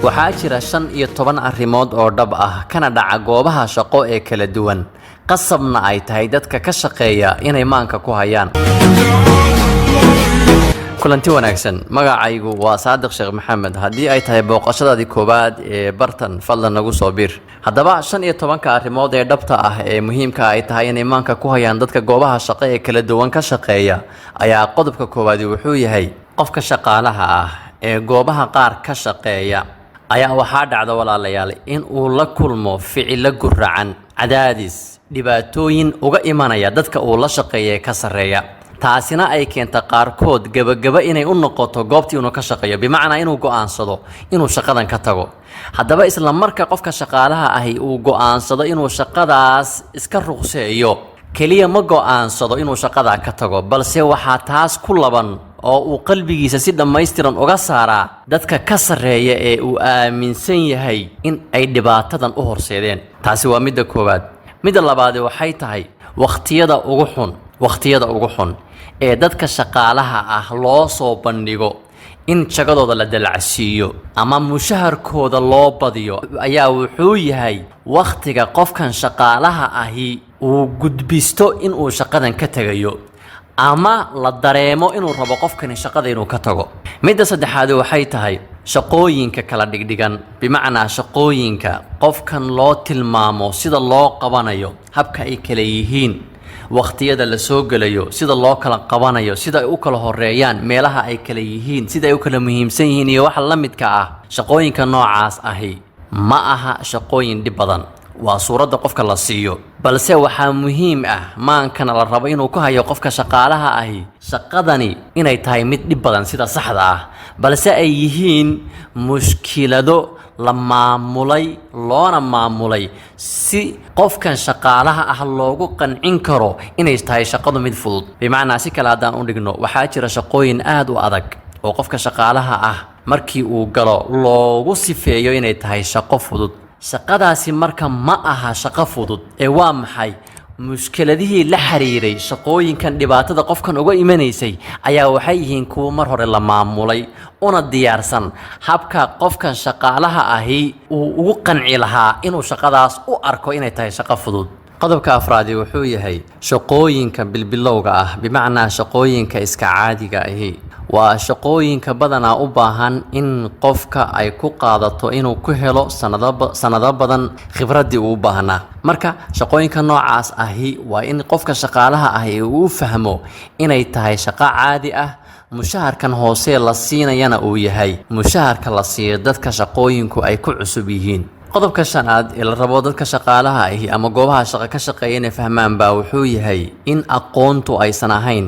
waxaa jira 15 arrimood oo dhab ah kana dhaca goobaha shaqo ee kala duwan qasabna ay tahay dadka ka shaqeeya inay maanka ku hayaan kulanti wanaagsan magacaygu waa Saadiq Sheekh Maxamed hadii ay tahay booqashadaadii koobaad ee bartan fadlan nagu soo bir haddaba 15 arrimood ee dhabta ah ee muhiimka ay tahay inay maanka ku hayaan dadka goobaha shaqo ee kala duwan ka shaqeeya ayaa qodobka koobaad wuxuu yahay qofka shaqaalaha ah ee goobaha qaar ka shaqeeya ayaa waxaa dhacda walaalayaal in uu la kulmo ficil guracan cadaadis dhibaatooyin uga imanaya dadka uu la shaqeeyo ka sareeya taasina ay keenta qaarkood gabagaba inay u noqoto goobtii uu ka shaqeeyo bimacnaa inuu go'aansado inuu shaqadan ka tago haddaba isla marka qofka shaqaalaha ahi uu go'aansado inuu shaqadaas iska ruqseeyo kaliya ma go'aansado inuu shaqada ka tago balse waxa taas ku laban oo uu qalbigiisa si dhammaystiran uga saaraa dadka ka sareeya ee uu aaminsan yahay in ay dhibaatadan u horseedeen taasi waa midda koowaad midda labaad waxay tahay waqtiyada ugu xun ee dadka shaqaalaha ah loo soo bandhigo in jagadooda la dalacsiiyo ama mushaharkooda loo badiyo ayaa wuxuu yahay waqtiga qofkan shaqaalaha ahi uu gudbisto in uu shaqadan ka tagayo ama la dareemo inuu rabo qofkani shaqada inuu ka tago midda saddexaad waxay tahay shaqooyinka kala dhigdhigan bimacnaa shaqooyinka qofkan loo tilmaamo sida loo qabanayo habka ay kala yihiin waqtiyada la soo galayo sida loo kala qabanayo sida ay u kala horeeyaan meelaha ay kala yihiin sida ay u kala muhiimsan yihiin iyo waxa la midka ah shaqooyinka noocaas ahi ma aha shaqooyin dhib badan waa suurada qofka la siiyo balse waxa muhiim ah maankana la rabo inuu ku hayo qofka shaqaalaha ahi shaqadani inay tahay mid dhib badan sida saxda ah balse ay yihiin mushkilado la maamulay loona maamulay si qofkan shaqaalaha ah loogu qancin karo inay tahay shaqadu mid fudud bimacnaa si kala hadaan u dhigno waxaa jira shaqooyin aad u adag oo qofka shaqaalaha ah markii uu galo loogu sifeeyo inay tahay shaqo fudud shaqadaasi marka ma aha shaqo fudud ee waa maxay mushkiladihii la xiriiray shaqooyinkan dhibaatada qofkan uga imanaysay ayaa waxay yihiin kuwa mar hore la maamulay una diyaarsan habka qofkan shaqaalaha ahi uu ugu qanci lahaa inuu shaqadaas u arko inay tahay shaqo fudud qodobka afraad wuxuu yahay shaqooyinka bilbilowga ah bimacnaa shaqooyinka iska caadiga ahi waa shaqooyinka badanaa u baahan in qofka ay ku qaadato inuu ku helo sanado badan khibradii uu baahnaa marka shaqooyinka noocaas ahi waa in qofka shaqaalaha ahi uu fahmo inay tahay shaqo caadi ah mushaharkan hoose la siinayana uu yahay mushaharka la siiyo dadka shaqooyinku ay ku cusub yihiin qodobka shanaad ee la rabo dadka shaqaalaha ahi ama goobaha shaqo ka shaqeeya inay fahmaan baa wuxuu yahay in aqoontu aysan ahayn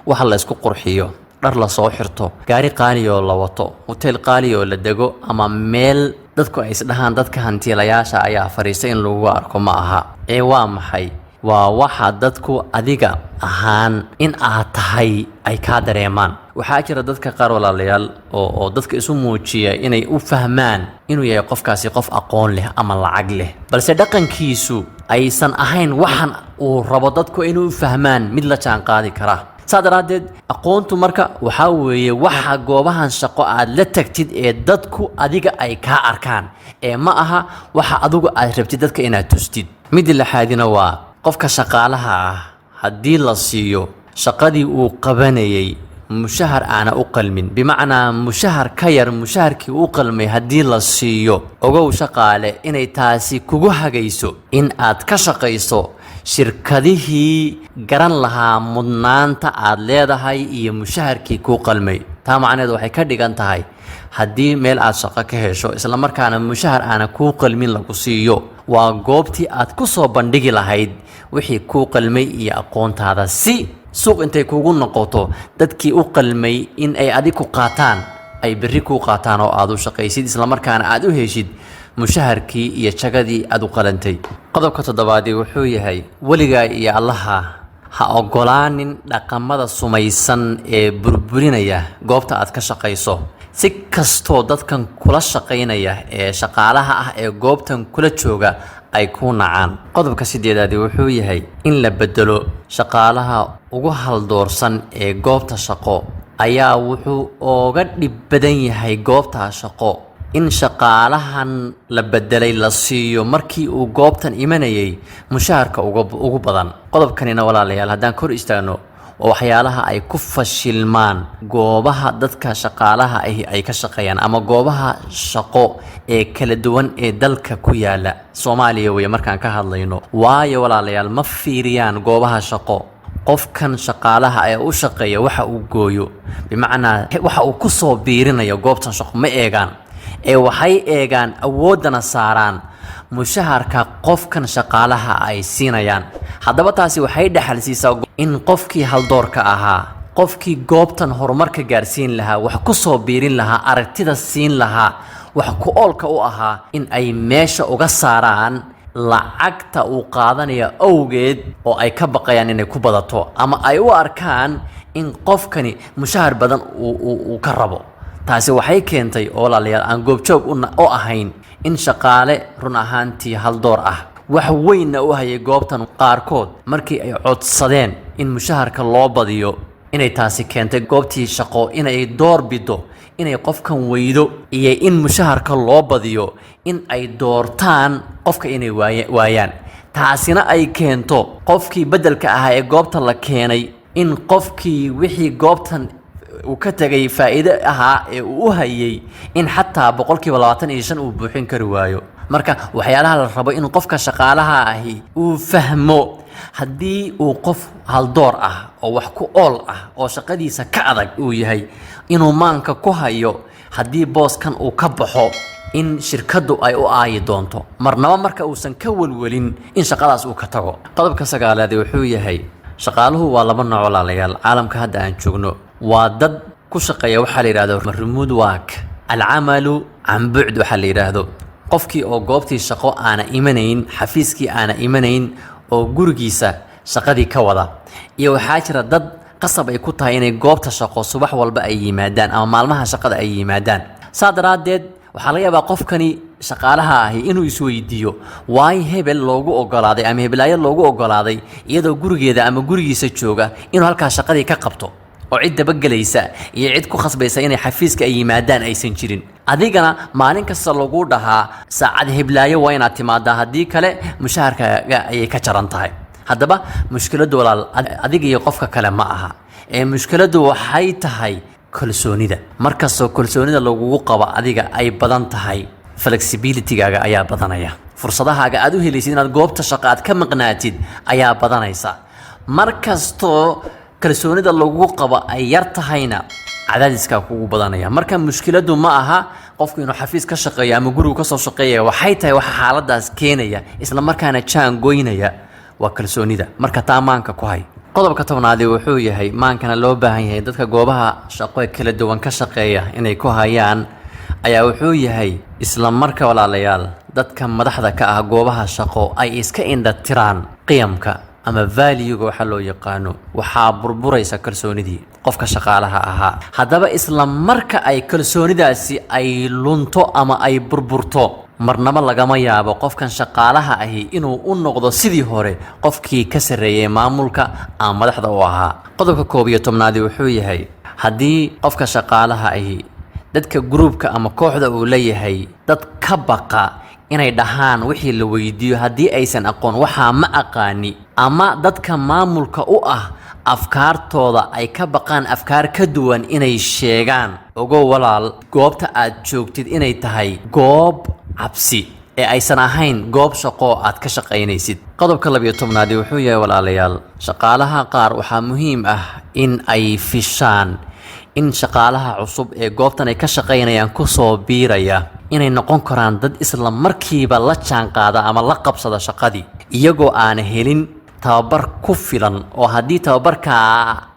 wax la isku qurxiyo dhar la soo xirto gaari qaali oo la wato hotel qaali oo la dego ama meel dadku ay isdhahaan dadka hantiilayaasha ayaa fariistay in lagu arko ma aha ee waa maxay waa waxa dadku adiga ahaan in aad tahay ay ka dareemaan waxaa jira dadka qaar walaalayaal oo dadka isu muujiya inay u fahmaan inuu yahay qofkaasi qof aqoon leh ama lacag leh balse dhaqankiisu aysan ahayn waxan uu rabo dadku inuu fahmaan mid la jaan qaadi kara saadaradeed aqoontu marka waxa weeye waxa goobahan shaqo aad la tagtid ee dadku adiga ay ka arkaan ee ma aha waxa adigu aad rabtid dadka inaad tustid mid la xaadina waa qofka shaqaalaha ah hadii la siiyo shaqadii uu qabanayay mushahar aana u qalmin bimacnaa mushahar ka yar mushaharkii uu qalmay hadii la siiyo ogow shaqaale inay taasi kugu hagayso in aad ka shaqayso shirkadihii garan lahaa mudnaanta aad leedahay iyo mushaharkii ku qalmay taa macnaheedu waxay ka dhigan tahay haddii meel aad shaqo ka hesho isla markaana mushahar aana ku qalmin lagu siiyo waa goobtii aad ku soo bandhigi lahayd wixii ku qalmay iyo aqoontaada si suuq intay kugu noqoto dadkii u qalmay in ay adigu qaataan ay berri ku qaataan oo aad u shaqaysid isla markaana aad u heshid mushaharkii iyo jagadii aad u qalantay qodobka toddobaad wuxuu yahay waligaa iyo allaha ha ogolaanin dhaqamada sumaysan ee burburinaya goobta aad ka shaqayso si kastoo dadkan kula shaqaynaya ee shaqaalaha ah ee goobtan kula jooga ay ku nacaan qodobka sideedaad wuxuu yahay in la bedelo shaqaalaha ugu haldoorsan ee goobta shaqo ayaa wuxuu ooga dhib badan yahay goobta shaqo in shaqaalahan la bedelay la siiyo markii uu goobtan imanayay mushaharka ugu badan. qodobkanina walaalayaal haddaan kor istaagno oo waxyaalaha ay ku fashilmaan goobaha dadka shaqaalaha ay ka shaqeeyaan ama goobaha shaqo ee kala duwan ee dalka ku yaala Soomaaliya way markaan ka hadlayno. waayo walaalayaal ma fiiriyaan goobaha shaqo qofkan shaqaalaha ay u shaqeeyo waxa uu gooyo, bimacnaa waxa uu ku soo biirinayo goobtan shaqo ma eegaan, ee waxay eegaan awoodana saaraan mushaharka qofkan shaqaalaha ay siinayaan. haddaba taasi waxay dhaxal siisaa in qofkii haldoorka ahaa, qofkii goobtan horumarka gaarsiin lahaa, wax ku soo biirin lahaa, aragtida siin lahaa, wax ku oolka u ahaa, in ay meesha uga saaraan lacagta uu qaadanaya awgeed oo ay ka baqayaan inay ku badato ama ay u arkaan in qofkani mushahar badan uu ka rabo. taasi waxay keentay oo walaalayaal aan goobjoog u ahayn in shaqaale run ahaantii haldoor ah wax weynna u hayay goobtan qaarkood markii ay codsadeen in mushaharka loo badiyo, inay taasi keentay goobtii shaqo inay door bido inay qofkan weydo iyo in mushaharka loo badiyo in ay doortaan qofka inay waayaan. taasina ay keento qofkii bedelka ahaa ee goobta la keenay in qofkii wixii goobtan uu ka tagay faa'iido ahaa ee uu u hayay in xataa 25% uu buuxin kari waayo. marka waxyaalaha la rabo in qofka shaqaalaha ahi uu fahmo haddii uu qof haldoor ah oo wax ku ool ah oo shaqadiisa ka adag uu yahay inuu maanka ku hayo haddii booskan uu ka baxo in shirkadu ay u aayi doonto, marnaba marka uusan ka walwalin in shaqadaas uu ka tago. qodobka 9aad wuxuu yahay shaqaaluhu waa laba nooc walaalayaal. caalamka hadda aan joogno waa dad ku shaqeeya waxa la yiraahdo remote work, alcamalu can bu'd waxa la yiraahdo. qofkii oo goobtii shaqo aana imanayn, xafiiskii aana imanayn oo gurigiisa shaqadii ka wada. iyo waxaa jira dad qasab ay ku tahay inay goobta shaqo subax walba ay yimaadaan ama maalmaha shaqada ay yimaadaan. saadaradeed waxaa laga yaabaa qofkani shaqaalaha ahi inuu isweydiiyo waay hebel loogu ogolaaday ama hebelaayo loogu ogolaaday iyadoo gurigeeda ama gurigiisa jooga inuu halkaas shaqadii ka qabto oo cid dabagelaysa iyo cid ku khasbaysa inay xafiiska ay yimaadaan aysan jirin. adigana maalin kasta lagu dhahaa saacad heblaayo waa inaad timaadaa, haddii kale mushaharkaaga ayay ka jaran tahay. haddaba mushkiladu walaal adiga iyo qofka kale ma aha, ee mushkiladu waxay tahay kalsoonida. markastoo kalsoonida lagugu qabo adiga ay badan tahay, flexibility-gaaga ayaa badanaya, fursadahaaga aad u helaysid inaad goobta shaqo aad ka maqnaatid ayaa badanaysa. markastoo kalsoonida lagu qabo ay yar tahayna cadaadiska kugu badanaya. marka mushkiladu ma aha qofku inuu xafiis ka shaqeeyo ama guriga ka soo shaqeeyo, waxay tahay waxa xaaladaas keenaya isla markaana jaan goynaya waa kalsoonida. marka taa maanka ku hay. qodobka 10aad wuxuu yahay maankana loo baahan yahay dadka goobaha shaqo ee kala duwan ka shaqeeya inay ku hayaan ayaa wuxuu yahay isla marka walaalayaal dadka madaxda ka ah goobaha shaqo ay iska indhatiraan qiyamka ama value-ga waxa loo yaqaano, waxaa burburaysa kalsoonidii qofka shaqaalaha ahaa. haddaba isla marka ay kalsoonidaasi ay lunto ama ay burburto, marnaba lagama yaabo qofkan shaqaalaha ahi inuu u noqdo sidii hore qofkii ka sareeyay maamulka ama madaxda u ahaa. qodobka 11aad wuxuu yahay haddii qofka shaqaalaha ahi dadka groupka ama kooxda uu leeyahay dad ka baqa inay dhahaan wixii la weydiiyo haddii aysan aqoon waxaa ma aqaani, ama dadka maamulka u ah afkaartooda ay ka baqaan afkaar ka duwan inay sheegaan, ogow walaal goobta aad joogtid inay tahay goob cabsi ee aysan ahayn goob shaqo aad ka shaqaynaysid. qodobka 12aad wuxuu yahay walaalayaal shaqaalaha qaar waxaa muhiim ah in ay fishaan in shaqaalaha cusub ee goobtan ay ka shaqaynayaan ku soo biiraya inay noqon karaan dad isla markiiba la jaan qaada ama la qabsada shaqadii iyagoo aan helin tababar ku filan oo haddii tababarka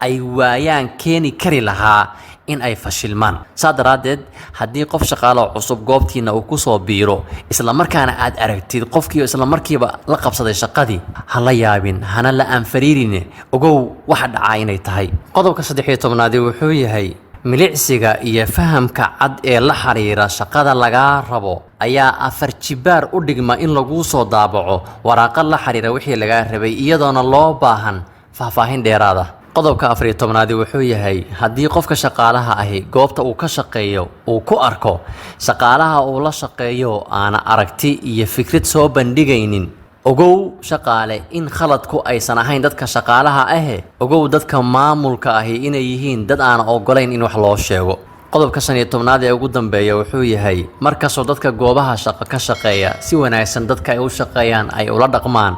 ay waayaan keeni kari lahaa in ay fashilmaan. saadaradeed haddii qof shaqaale cusub goobtiina uu ku soo biiro isla markaana aad aragtid qofkii isla markiiba la qabsaday shaqadii, ha la yaabin, hana la aanfariirin, ogow waxa dhacaa inay tahay. qodobka 13aad wuxuu yahay milicsiga iyo fahamka cad ee la xiriira shaqada laga rabo ayaa 4 jibaar u dhigma in lagu soo daabaco waraaqad la xiriira wixii laga rabay iyadoona loo baahan faahfaahin dheeraad ah. qodobka 14aad wuxuu yahay haddii qofka shaqaalaha ahi goobta uu ka shaqeeyo uu ku arko shaqaalaha uu la shaqeeyo aan aragti iyo fikrad soo bandhigaynin ogow shaqaale in khaladku aysan ahayn dadka shaqaalaha ogow dadka maamulka ahi inay yihiin dad aan ogolayn in wax loo sheego qodobka 15aad ee ugu dambeeya wuxuu yahay markasoo dadka goobaha shaqo ka shaqeeya si wanaagsan dadka ay u shaqeeyaan ay ula dhaqmaan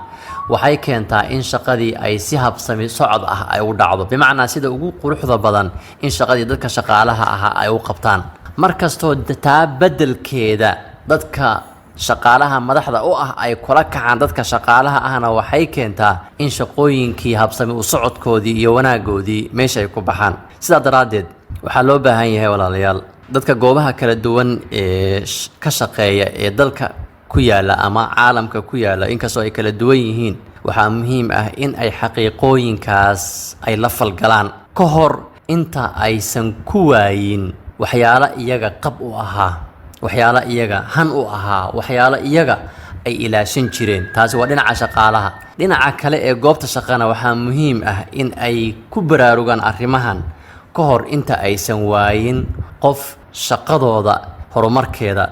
waxay keentaa in shaqadii ay si habsami socod ah ay u dhacdo bimacnaa sida ugu quruxda badan in shaqadii dadka shaqaalaha ah ay u qabtaan markastoo taa bedelkeeda dadka shaqaalaha madaxda u ah ay kula kacaan dadka shaqaalaha ahna waxay keentaa in shaqooyinkii habsami u socodkoodii iyo wanaagoodii meesha ay ku baxaan sidaa daraaddeed waxaa loo baahan yahay walaalayaal dadka goobaha kala duwan ee ka shaqeeya ee dalka ku yaala ama caalamka ku yaala inkastoo ay kala duwan yihiin waxaa muhiim ah in ay xaqiiqooyinkaas ay la falgalaan ka hor inta aysan ku waayin waxyaalo iyaga qab u ahaa waxyaalo iyaga han u ahaa waxyaalo iyaga ay ilaashan jireen taasi waa dhinaca shaqaalaha dhinaca kale ee goobta shaqana waxaa muhiim ah in ay ku baraarugaan arrimahan ka hor inta aysan waayin qof shaqadooda horumarkeeda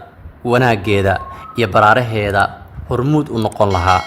wanaageeda iyo baraaraheeda hormuud u noqon lahaa